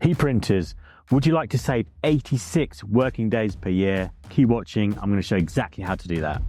Heat printers, would you like to save 86 working days per year? Keep watching, I'm going to show you exactly how to do that.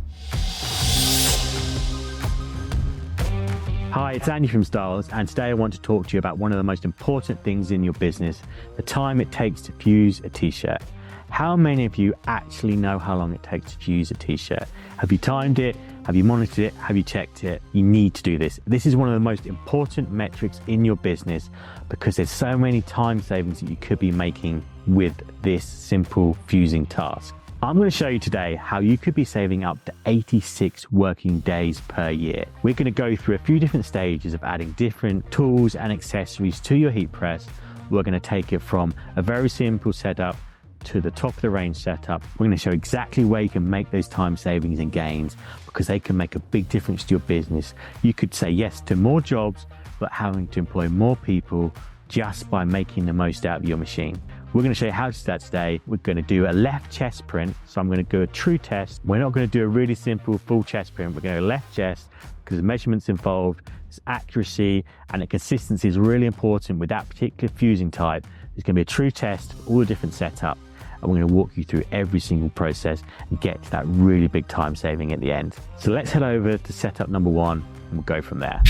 Hi, it's Andy from Styles, and today I want to talk to you about one of the most important things in your business, the time it takes to fuse a t-shirt. How many of you actually know how long it takes to fuse a t-shirt? Have you timed it? Have you monitored it? Have you checked it? You need to do this. This is one of the most important metrics in your business because there's so many time savings that you could be making with this simple fusing task. I'm going to show you today how you could be saving up to 86 working days per year. We're going to go through a few different stages of adding different tools and accessories to your heat press. We're going to take it from a very simple setup to the top of the range setup. We're going to show exactly where you can make those time savings and gains because they can make a big difference to your business. You could say yes to more jobs, but having to employ more people just by making the most out of your machine. We're going to show you how to do that today. We're going to do a left chest print. So I'm going to do a true test. We're not going to do a really simple full chest print. We're going to go left chest because the measurements involved, there's accuracy, and the consistency is really important with that particular fusing type. It's going to be a true test of all the different setup. And we're going to walk you through every single process and get to that really big time saving at the end. So let's head over to setup number one and we'll go from there.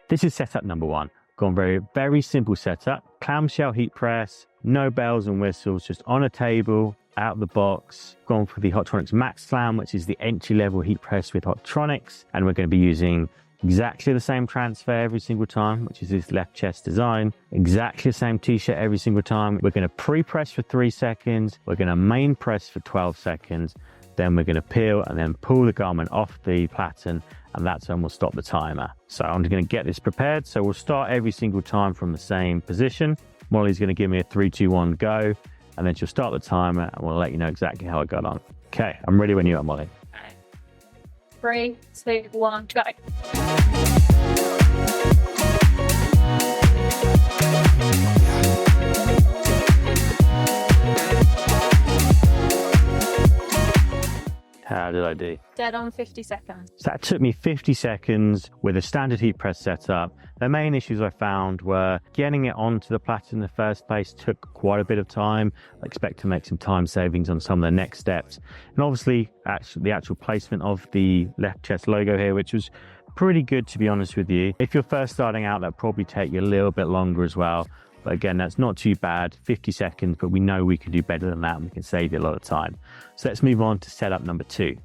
This is setup number one. Gone very simple setup. Clamshell heat press, no bells and whistles, just on a table, out of the box. Gone for the Hotronix Max Slam, which is the entry-level heat press with Hotronix. And we're going to be using exactly the same transfer every single time, which is this left chest design. Exactly the same t-shirt every single time. We're going to pre-press for 3 seconds. We're going to main press for 12 seconds. Then we're going to peel and then pull the garment off the platen, and that's when we'll stop the timer. So I'm going to get this prepared. So we'll start every single time from the same position. Molly's going to give me a 3, 2, 1, go, and then she'll start the timer and we'll let you know exactly how I got on. Okay, I'm ready when you are, Molly. 3, 2, 1, go. How did I do? Dead on 50 seconds. So that took me 50 seconds with a standard heat press setup. The main issues I found were getting it onto the platen in the first place took quite a bit of time. I expect to make some time savings on some of the next steps. And obviously, the actual placement of the left chest logo here, which was pretty good to be honest with you. If you're first starting out, that'll probably take you a little bit longer as well. But again, that's not too bad, 50 seconds, but we know we can do better than that and we can save you a lot of time. So let's move on to setup number 2.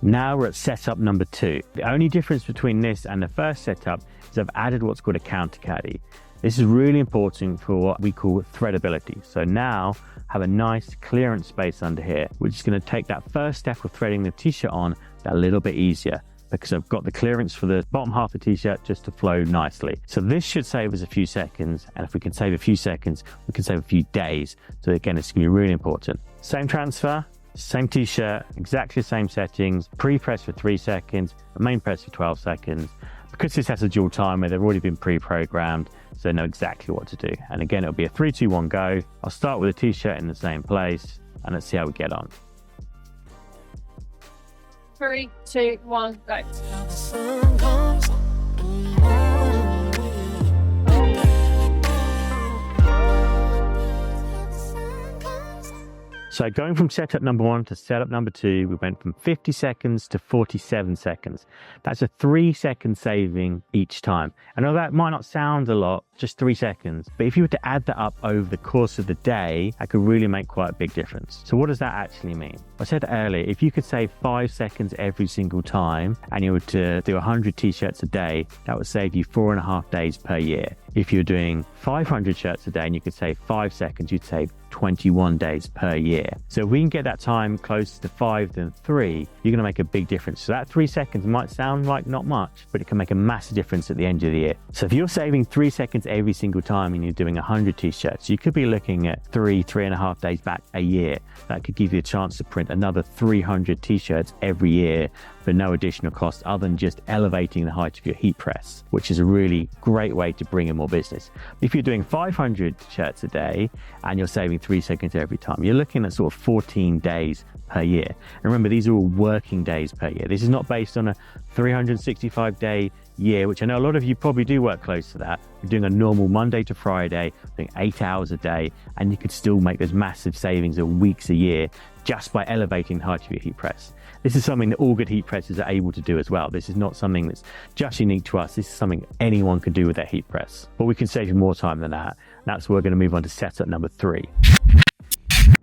Now we're at setup number 2. The only difference between this and the first setup is I've added what's called a counter caddy. This is really important for what we call threadability. So now have a nice clearance space under here, which is going to take that first step of threading the t-shirt on that little bit easier, because I've got the clearance for the bottom half of the t-shirt just to flow nicely. So this should save us a few seconds, and if we can save a few seconds, we can save a few days. So again, it's gonna be really important. Same transfer, same t-shirt, exactly the same settings, pre-press for 3 seconds, main press for 12 seconds. Because this has a dual timer, they've already been pre-programmed, so they know exactly what to do. And again, it'll be a 3, 2, 1, go. I'll start with a t-shirt in the same place, and let's see how we get on. 3, 2, 1, go. So going from setup number 1 to setup number 2, we went from 50 seconds to 47 seconds. That's a 3-second saving each time. I know that might not sound a lot, just 3 seconds, but if you were to add that up over the course of the day, that could really make quite a big difference. So what does that actually mean? I said earlier, if you could save 5 seconds every single time and you were to do 100 t-shirts a day, that would save you 4.5 days per year. If you're doing 500 shirts a day and you could save 5 seconds, you'd save 21 days per year. So if we can get that time closer to 5 than 3, you're going to make a big difference. So that 3 seconds might sound like not much, but it can make a massive difference at the end of the year. So if you're saving 3 seconds every single time and you're doing 100 t-shirts, you could be looking at 3.5 days back a year. That could give you a chance to print another 300 t-shirts every year for no additional cost other than just elevating the height of your heat press, which is a really great way to bring in more business. If you're doing 500 shirts a day and you're saving 3 seconds every time, you're looking at sort of 14 days per year. And remember, these are all working days per year. This is not based on a 365-day year, which I know a lot of you probably do work close to that, you're doing a normal Monday to Friday, doing 8 hours a day, and you could still make those massive savings of weeks a year just by elevating the height of your heat press. This is something that all good heat presses are able to do as well. This is not something that's just unique to us. This is something anyone can do with their heat press. But we can save you more time than that. That's why we're going to move on to setup number 3.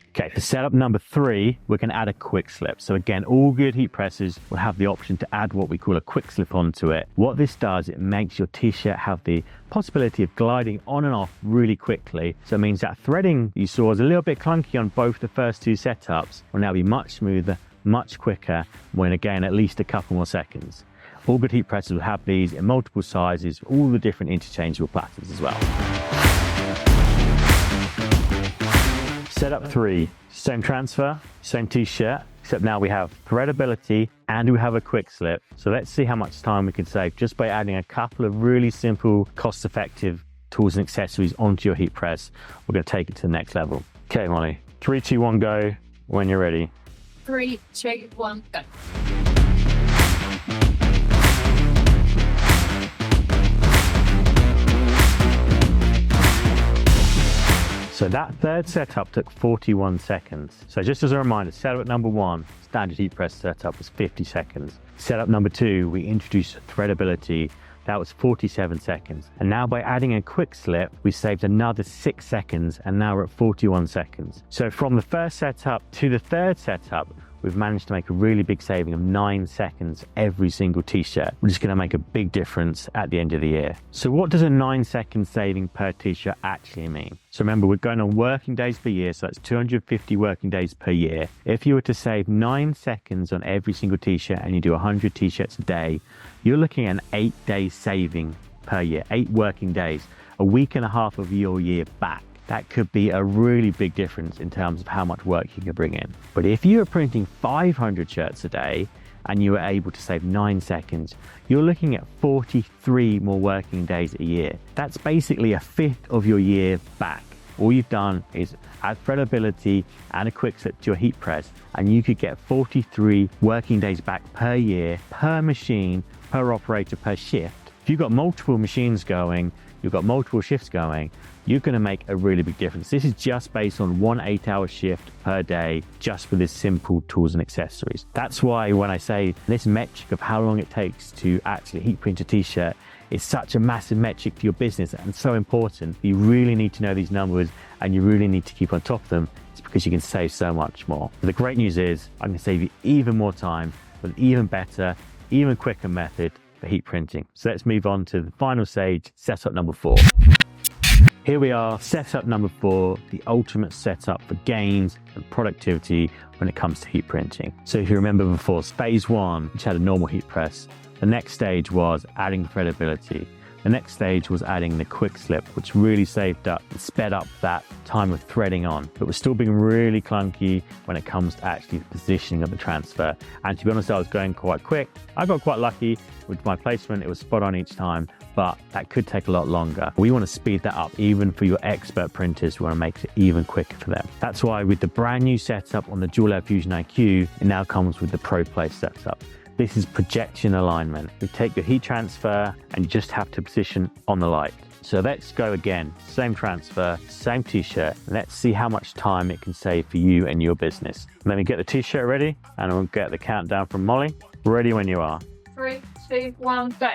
Okay, for setup number 3, we're going to add a quick slip. So again, all good heat presses will have the option to add what we call a quick slip onto it. What this does, it makes your t-shirt have the possibility of gliding on and off really quickly. So it means that threading you saw was a little bit clunky on both the first 2 setups will now be much smoother, much quicker, when again, at least a couple more seconds. All good heat presses will have these in multiple sizes, all the different interchangeable patterns as well. Setup 3, same transfer, same t-shirt, except now we have threadability and we have a quick slip. So let's see how much time we can save just by adding a couple of really simple, cost-effective tools and accessories onto your heat press. We're going to take it to the next level. Okay, Molly, 3, 2, 1, go when you're ready. 3, 2, 1, go. So that third setup took 41 seconds. So just as a reminder, setup number 1, standard heat press setup, was 50 seconds. Setup number 2, we introduced threadability. That was 47 seconds. And now by adding a quick slip, we saved another 6 seconds, and now we're at 41 seconds. So from the first setup to the third setup, we've managed to make a really big saving of 9 seconds every single t-shirt, which is going to make a big difference at the end of the year. So what does a 9-second saving per t-shirt actually mean? So remember, we're going on working days per year, so that's 250 working days per year. If you were to save 9 seconds on every single t-shirt and you do 100 t-shirts a day, you're looking at an 8-day saving per year, 8 working days, a week and a half of your year back. That could be a really big difference in terms of how much work you can bring in. But if you are printing 500 shirts a day and you are able to save 9 seconds, you're looking at 43 more working days a year. That's basically a fifth of your year back. All you've done is add threadability and a quick slip to your heat press, and you could get 43 working days back per year, per machine, per operator, per shift. If you've got multiple machines going, you've got multiple shifts going, you're going to make a really big difference. This is just based on 1 8-hour shift per day, just for this simple tools and accessories. That's why when I say this metric of how long it takes to actually heat print a t-shirt is such a massive metric for your business and so important. You really need to know these numbers and you really need to keep on top of them. It's because you can save so much more. The great news is I can save you even more time with an even better, even quicker method for heat printing. So let's move on to the final stage, setup number 4. Here we are, setup number 4, the ultimate setup for gains and productivity when it comes to heat printing. So if you remember before, phase 1, which had a normal heat press, the next stage was adding threadability. The next stage was adding the quick slip, which really saved up and sped up that time of threading on, but was still being really clunky when it comes to actually the positioning of the transfer. And to be honest, I was going quite quick. I got quite lucky with my placement. It was spot on each time, but that could take a lot longer. We want to speed that up even for your expert printers. We want to make it even quicker for them. That's why with the brand new setup on the Dual Air Fusion IQ, it now comes with the ProPlace setup. This is projection alignment. We take your heat transfer and you just have to position on the light. So let's go again, same transfer, same t-shirt. Let's see how much time it can save for you and your business. Let me get the t-shirt ready and we'll get the countdown from Molly. Ready when you are. 3, 2, 1, go.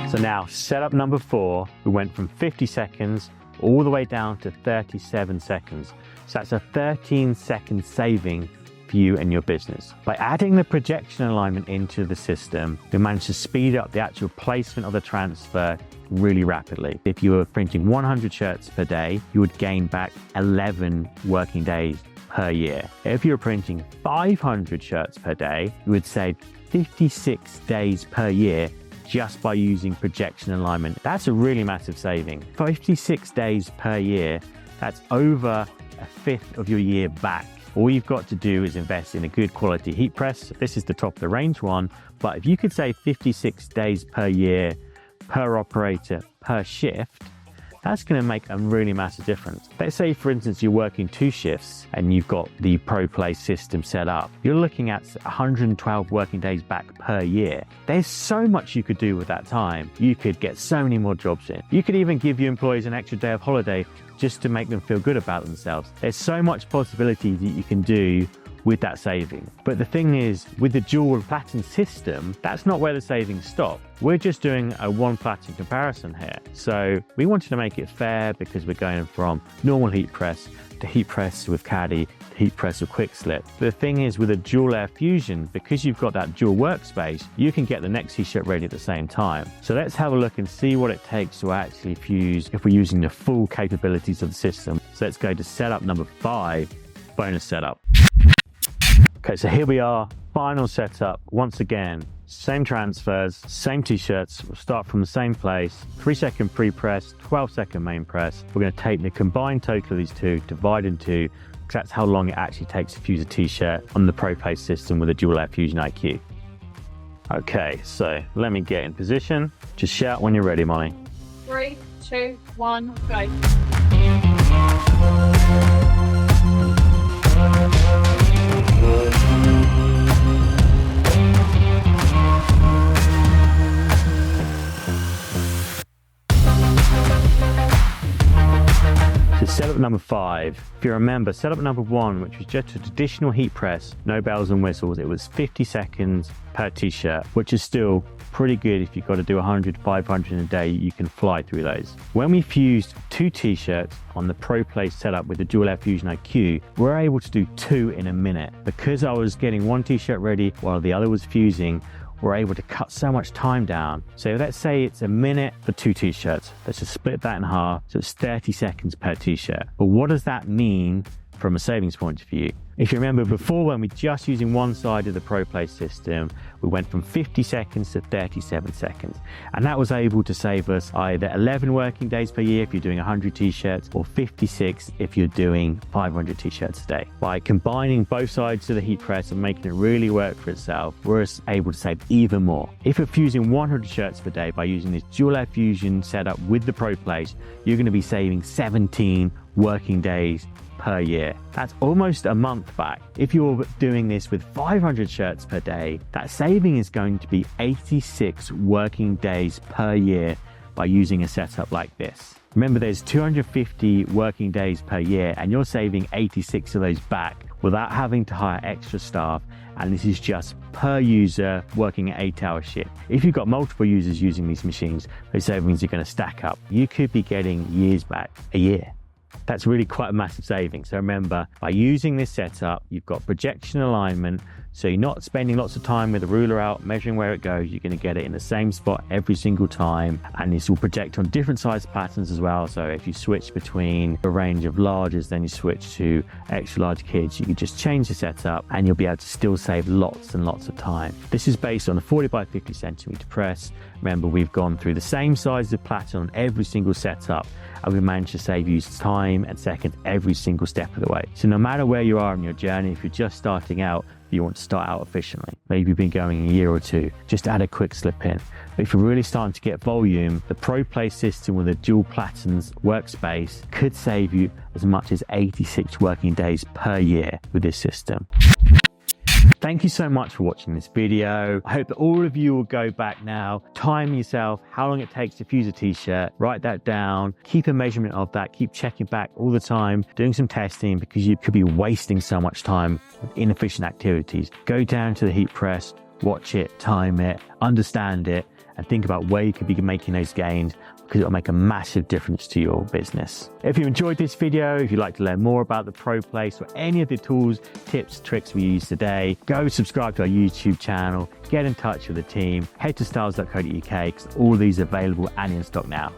So now, setup number 4, we went from 50 seconds all the way down to 37 seconds. So that's a 13-second saving for you and your business. By adding the projection alignment into the system, we managed to speed up the actual placement of the transfer really rapidly. If you were printing 100 shirts per day, you would gain back 11 working days per year. If you're printing 500 shirts per day, you would save 56 days per year just by using projection alignment. That's a really massive saving. 56 days per year, that's over a fifth of your year back. All you've got to do is invest in a good quality heat press. This is the top of the range one, but if you could save 56 days per year, per operator, per shift, That's going to make a really massive difference. Let's say, for instance, you're working 2 shifts and you've got the ProPlace system set up. You're looking at 112 working days back per year. There's so much you could do with that time. You could get so many more jobs in. You could even give your employees an extra day of holiday just to make them feel good about themselves. There's so much possibility that you can do with that saving. But the thing is, with the dual platen system, that's not where the savings stop. We're just doing a 1 platen comparison here. So we wanted to make it fair because we're going from normal heat press to heat press with Caddie, to heat press with quick slip. The thing is, with a dual air fusion, because you've got that dual workspace, you can get the next t-shirt ready at the same time. So let's have a look and see what it takes to actually fuse if we're using the full capabilities of the system. So let's go to setup number 5, bonus setup. Okay, so here we are, final setup. Once again, same transfers, same t-shirts. We'll start from the same place, 3-second pre-press, 12-second main press. We're going to take the combined total of these two, divide into, because that's how long it actually takes to fuse a t-shirt on the ProPlace system with a dual air fusion IQ. Okay, so let me get in position. Just shout when you're ready, Molly. 3, 2, 1, go. Setup number 5. If you remember, setup number 1, which was just a traditional heat press, no bells and whistles, it was 50 seconds per t-shirt, which is still pretty good. If you've got to do 100, 500 in a day, you can fly through those. When we fused 2 t-shirts on the ProPlace setup with the dual air fusion IQ, we're able to do 2 in a minute. Because I was getting 1 t-shirt ready while the other was fusing, we're able to cut so much time down. So let's say it's a minute for 2 t-shirts. Let's just split that in half. So it's 30 seconds per t-shirt. But what does that mean from a savings point of view? If you remember before, when we're just using one side of the ProPlace system, we went from 50 seconds to 37 seconds. And that was able to save us either 11 working days per year if you're doing 100 t-shirts, or 56 if you're doing 500 t-shirts a day. By combining both sides of the heat press and making it really work for itself, we're able to save even more. If you're fusing 100 shirts per day by using this dual air fusion setup with the ProPlace, you're going to be saving 17 working days per year. That's almost a month back. If you're doing this with 500 shirts per day, that saving is going to be 86 working days per year by using a setup like this. Remember, there's 250 working days per year and you're saving 86 of those back without having to hire extra staff, and this is just per user working an 8-hour shift. If you've got multiple users using these machines, those savings are going to stack up. You could be getting years back, a year. That's really quite a massive saving. So remember, by using this setup, you've got projection alignment, so you're not spending lots of time with the ruler out, measuring where it goes. You're going to get it in the same spot every single time, and this will project on different size patterns as well. So if you switch between a range of larges, then you switch to extra large kids, you can just change the setup and you'll be able to still save lots and lots of time. This is based on a 40 by 50 centimeter press. Remember, we've gone through the same size of platen on every single setup, and we managed to save you time and seconds every single step of the way. So no matter where you are in your journey, if you're just starting out, you want to start out efficiently, maybe you've been going a year or 2, just add a quick slip in. But if you're really starting to get volume, the ProPlace system with a dual platens workspace could save you as much as 86 working days per year with this system. Thank you so much for watching this video. I hope that all of you will go back now, time yourself, how long it takes to fuse a t-shirt, write that down, keep a measurement of that, keep checking back all the time, doing some testing, because you could be wasting so much time with inefficient activities. Go down to the heat press, watch it, time it, understand it, and think about where you could be making those gains, because it'll make a massive difference to your business. If you enjoyed this video, if you'd like to learn more about the ProPlace or any of the tools, tips, tricks we use today, go subscribe to our YouTube channel, get in touch with the team, head to styles.co.uk because all of these are available and in stock now.